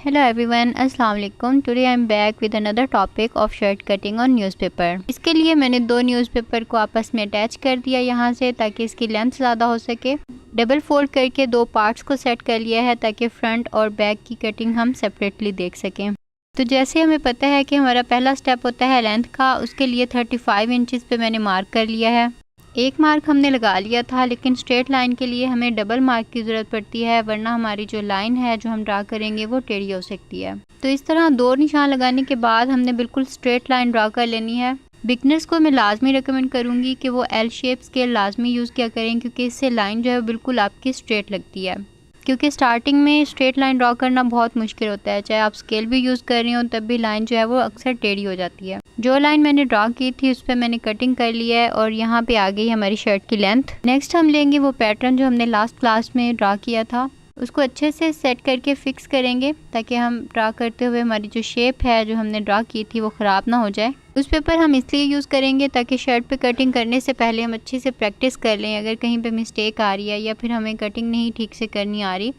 Hello everyone, अस्सलाम वालेकुम। Today I am back with another topic of shirt cutting on newspaper. इसके लिए मैंने दो न्यूज़पेपर को आपस में अटैच कर दिया यहाँ से, ताकि इसकी लेंथ ज़्यादा हो सके। डबल फोल्ड करके दो पार्ट्स को सेट कर लिया है ताकि फ्रंट और बैक की कटिंग हम सेपरेटली देख सकें। तो जैसे हमें पता है कि हमारा पहला स्टेप होता है लेंथ का, उसके लिए 35 इंचज़ पे मैंने मार्क कर लिया है। एक मार्क हमने लगा लिया था, लेकिन स्ट्रेट लाइन के लिए हमें डबल मार्क की ज़रूरत पड़ती है, वरना हमारी जो लाइन है जो हम ड्रा करेंगे वो टेढ़ी हो सकती है। तो इस तरह दो निशान लगाने के बाद हमने बिल्कुल स्ट्रेट लाइन ड्रा कर लेनी है। बिगनर्स को मैं लाजमी रिकमेंड करूँगी कि वो एल शेप स्केल लाजमी यूज़ किया करें, क्योंकि इससे लाइन जो है बिल्कुल आपकी स्ट्रेट लगती है। क्योंकि स्टार्टिंग में स्ट्रेट लाइन ड्रा करना बहुत मुश्किल होता है, चाहे आप स्केल भी यूज़ कर रही हो तब भी लाइन जो है वो अक्सर टेढ़ी हो जाती है। जो लाइन मैंने ड्रा की थी उस पर मैंने कटिंग कर लिया है और यहाँ पे आ गई हमारी शर्ट की लेंथ। नेक्स्ट हम लेंगे वो पैटर्न जो हमने लास्ट क्लास में ड्रा किया था, उसको अच्छे से सेट करके फिक्स करेंगे ताकि हम ड्रा करते हुए हमारी जो शेप है जो हमने ड्रा की थी वो ख़राब ना हो जाए। उस पेपर हम इसलिए यूज़ करेंगे ताकि शर्ट पे कटिंग करने से पहले हम अच्छे से प्रैक्टिस कर लें। अगर कहीं पे मिस्टेक आ रही है या फिर हमें कटिंग नहीं ठीक से करनी आ रही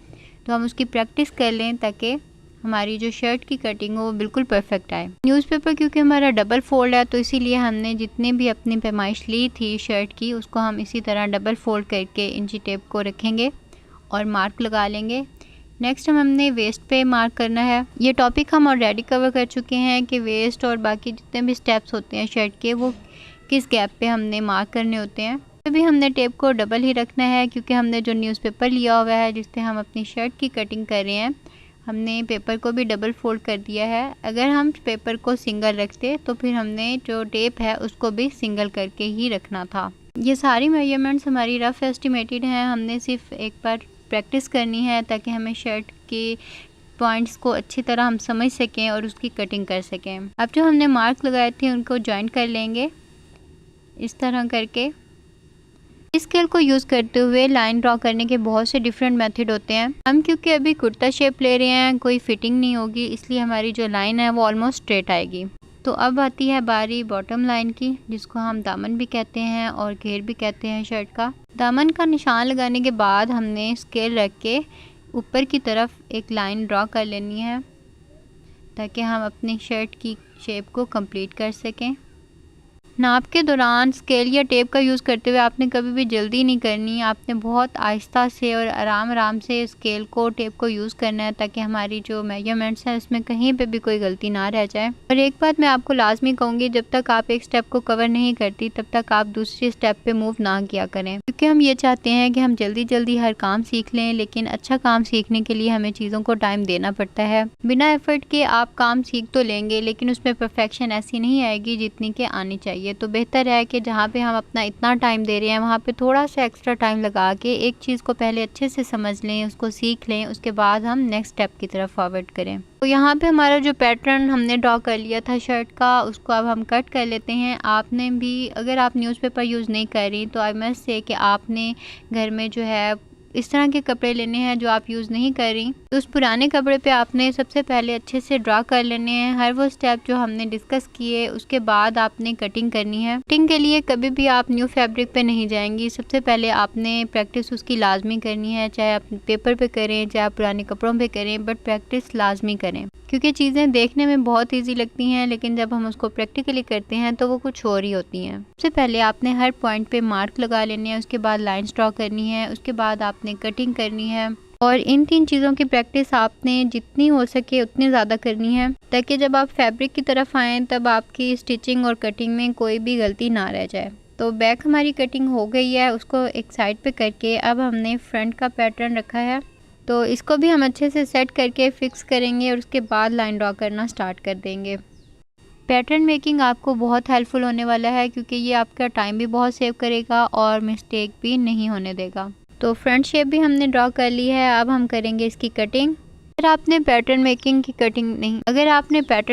तो हम उसकी प्रैक्टिस कर लें ताकि हमारी जो शर्ट की कटिंग हो वो बिल्कुल परफेक्ट आए। न्यूज़पेपर क्योंकि हमारा डबल फोल्ड है तो इसीलिए हमने जितने भी अपनी पैमाइश ली थी शर्ट की उसको हम इसी तरह डबल फोल्ड करके इंची टेप को रखेंगे और मार्क लगा लेंगे। नेक्स्ट हमने वेस्ट पे मार्क करना है। ये टॉपिक हम ऑलरेडी कवर कर चुके हैं कि वेस्ट और बाकी जितने भी स्टेप्स होते हैं शर्ट के वो किस गैप पे हमने मार्क करने होते हैं। भी हमने टेप को डबल ही रखना है, क्योंकि हमने जो न्यूज़पेपर लिया हुआ है जिससे हम अपनी शर्ट की कटिंग कर रहे हैं हमने पेपर को भी डबल फोल्ड कर दिया है। अगर हम पेपर को सिंगल रखते तो फिर हमने जो टेप है उसको भी सिंगल करके ही रखना था। ये सारी मेजरमेंट्स हमारी रफ़ एस्टिमेटेड हैं, हमने सिर्फ एक बार प्रैक्टिस करनी है ताकि हमें शर्ट के पॉइंट्स को अच्छी तरह हम समझ सकें और उसकी कटिंग कर सकें। अब जो हमने मार्क लगाए थे उनको जॉइंट कर लेंगे इस तरह करके। इस स्केल को यूज़ करते हुए लाइन ड्रॉ करने के बहुत से डिफरेंट मेथड होते हैं। हम क्योंकि अभी कुर्ता शेप ले रहे हैं, कोई फिटिंग नहीं होगी, इसलिए हमारी जो लाइन है वो ऑलमोस्ट स्ट्रेट आएगी। तो अब आती है बारी बॉटम लाइन की, जिसको हम दामन भी कहते हैं और घेर भी कहते हैं शर्ट का। दामन का निशान लगाने के बाद हमने स्केल रख के ऊपर की तरफ एक लाइन ड्रॉ कर लेनी है ताकि हम अपनी शर्ट की शेप को कंप्लीट कर सकें। नाप के दौरान स्केल या टेप का यूज़ करते हुए आपने कभी भी जल्दी नहीं करनी, आपने बहुत आहिस्ता से और आराम आराम से स्केल को टेप को यूज़ करना है ताकि हमारी जो मेजरमेंट्स हैं उसमें कहीं पे भी कोई गलती ना रह जाए। और एक बात मैं आपको लाजमी कहूँगी, जब तक आप एक स्टेप को कवर नहीं करती तब तक आप दूसरी स्टेप पे मूव ना किया करें, क्योंकि हम ये चाहते हैं कि हम जल्दी जल्दी हर काम सीख लें, लेकिन अच्छा काम सीखने के लिए हमें चीज़ों को टाइम देना पड़ता है। बिना एफर्ट के आप काम सीख तो लेंगे लेकिन उसमें परफेक्शन ऐसी नहीं आएगी जितनी कि आनी चाहिए। तो बेहतर है कि जहाँ पे हम अपना इतना टाइम दे रहे हैं वहाँ पे थोड़ा सा एक्स्ट्रा टाइम लगा के एक चीज़ को पहले अच्छे से समझ लें, उसको सीख लें, उसके बाद हम नेक्स्ट स्टेप की तरफ फॉरवर्ड करें। तो यहाँ पे हमारा जो पैटर्न हमने ड्रॉ कर लिया था शर्ट का उसको अब हम कट कर लेते हैं। आपने भी अगर आप न्यूज़पेपर यूज़ नहीं कर रही तो आई मस्ट से कि आपने घर में जो है इस तरह के कपड़े लेने हैं जो आप यूज़ नहीं कर रही, तो उस पुराने कपड़े पे आपने सबसे पहले अच्छे से ड्रा कर लेने हैं हर वो स्टेप जो हमने डिस्कस किए। उसके बाद आपने कटिंग करनी है। कटिंग के लिए कभी भी आप न्यू फैब्रिक पे नहीं जाएंगी, सबसे पहले आपने प्रैक्टिस उसकी लाजमी करनी है, चाहे आप पेपर पे करें चाहे आप पुराने कपड़ों पे करें, बट प्रैक्टिस लाजमी करें। क्योंकि चीज़ें देखने में बहुत ईजी लगती हैं लेकिन जब हम उसको प्रैक्टिकली करते हैं तो वो कुछ और ही होती हैं। सबसे पहले आपने हर पॉइंट पे मार्क लगा लेने हैं, उसके बाद लाइंस ड्रॉ करनी है, उसके बाद आपने कटिंग करनी है। और इन तीन चीज़ों की प्रैक्टिस आपने जितनी हो सके उतनी ज़्यादा करनी है ताकि जब आप फैब्रिक की तरफ आएँ तब आपकी स्टिचिंग और कटिंग में कोई भी गलती ना रह जाए। तो बैक हमारी कटिंग हो गई है, उसको एक साइड पे करके अब हमने फ्रंट का पैटर्न रखा है, तो इसको भी हम अच्छे से सेट करके फिक्स करेंगे और उसके बाद लाइन ड्रॉ करना स्टार्ट कर देंगे। पैटर्न मेकिंग आपको बहुत हेल्पफुल होने वाला है क्योंकि ये आपका टाइम भी बहुत सेव करेगा और मिस्टेक भी नहीं होने देगा। तो फ्रंट शेप भी हमने ड्रॉ कर ली है, अब हम करेंगे इसकी कटिंग। अगर आपने पैटर्न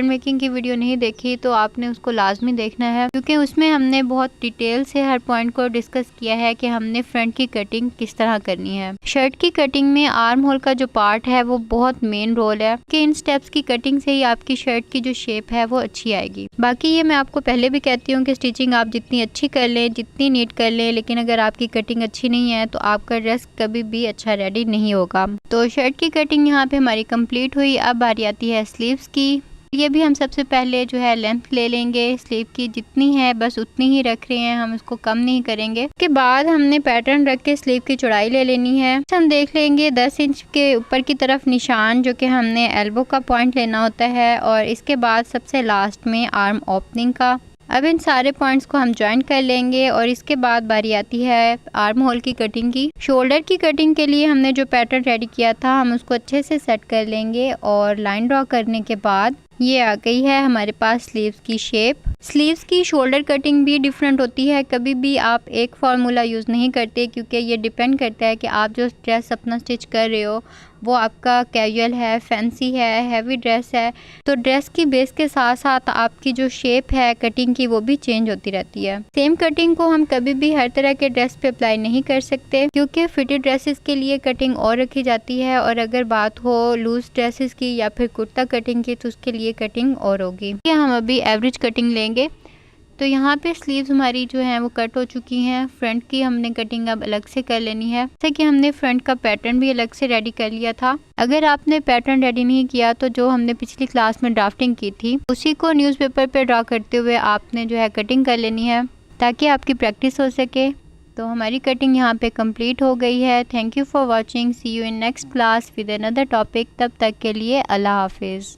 मेकिंग की वीडियो नहीं देखी तो आपने उसको लाजमी देखना है, क्योंकि उसमें हमने बहुत डिटेल से हर पॉइंट को डिस्कस किया है कि हमने फ्रंट की कटिंग किस तरह करनी है। शर्ट की कटिंग में आर्म होल का जो पार्ट है वो बहुत मेन रोल है कि इन स्टेप्स की कटिंग से ही आपकी शर्ट की जो शेप है वो अच्छी आएगी। बाकी ये मैं आपको पहले भी कहती हूँ कि स्टिचिंग आप जितनी अच्छी कर लें, जितनी नीट कर लें, लेकिन अगर आपकी कटिंग अच्छी नहीं है तो आपका ड्रेस कभी भी अच्छा रेडी नहीं होगा। तो शर्ट की कटिंग यहाँ पे हमारी कंप्लीट हुई। अब बारी आती है स्लीव्स की। ये भी हम सबसे पहले जो है लेंथ ले लेंगे, स्लीव की जितनी है बस उतनी ही रख रहे हैं, हम उसको कम नहीं करेंगे। उसके बाद हमने पैटर्न रख के स्लीव की चौड़ाई ले लेनी है। हम देख लेंगे 10 इंच के ऊपर की तरफ निशान, जो कि हमने एल्बो का पॉइंट लेना होता है, और इसके बाद सबसे लास्ट में आर्म ओपनिंग का। अब इन सारे पॉइंट्स को हम ज्वाइन कर लेंगे और इसके बाद बारी आती है आर्म होल की कटिंग की। शोल्डर की कटिंग के लिए हमने जो पैटर्न रेडी किया था हम उसको अच्छे से सेट कर लेंगे, और लाइन ड्रॉ करने के बाद ये आ गई है हमारे पास स्लीव्स की शेप। स्लीव्स की शोल्डर कटिंग भी डिफरेंट होती है, कभी भी आप एक फार्मूला यूज़ नहीं करते, क्योंकि ये डिपेंड करता है कि आप जो ड्रेस अपना स्टिच कर रहे हो वो आपका कैजुअल है, फैंसी है, हैवी ड्रेस है, तो ड्रेस की बेस के साथ साथ आपकी जो शेप है कटिंग की वो भी चेंज होती रहती है। सेम कटिंग को हम कभी भी हर तरह के ड्रेस पे अप्लाई नहीं कर सकते, क्योंकि फिटेड ड्रेसेस के लिए कटिंग और रखी जाती है, और अगर बात हो लूज ड्रेसेस की या फिर कुर्ता कटिंग की तो उसके लिए कटिंग और होगी। हम अभी एवरेज कटिंग लेंगे। तो यहाँ पे स्लीव्स हमारी जो है वो कट हो चुकी हैं। फ्रंट की हमने कटिंग अब अलग से कर लेनी है, जैसे कि हमने फ्रंट का पैटर्न भी अलग से रेडी कर लिया था। अगर आपने पैटर्न रेडी नहीं किया तो जो हमने पिछली क्लास में ड्राफ्टिंग की थी उसी को न्यूज़पेपर पे ड्रा करते हुए आपने जो है कटिंग कर लेनी है, ताकि आपकी प्रैक्टिस हो सके। तो हमारी कटिंग यहाँ पे कंप्लीट हो गई है। Thank you for watching. See you in next class with another topic. तब तक के लिए अल्लाह हाफिज़।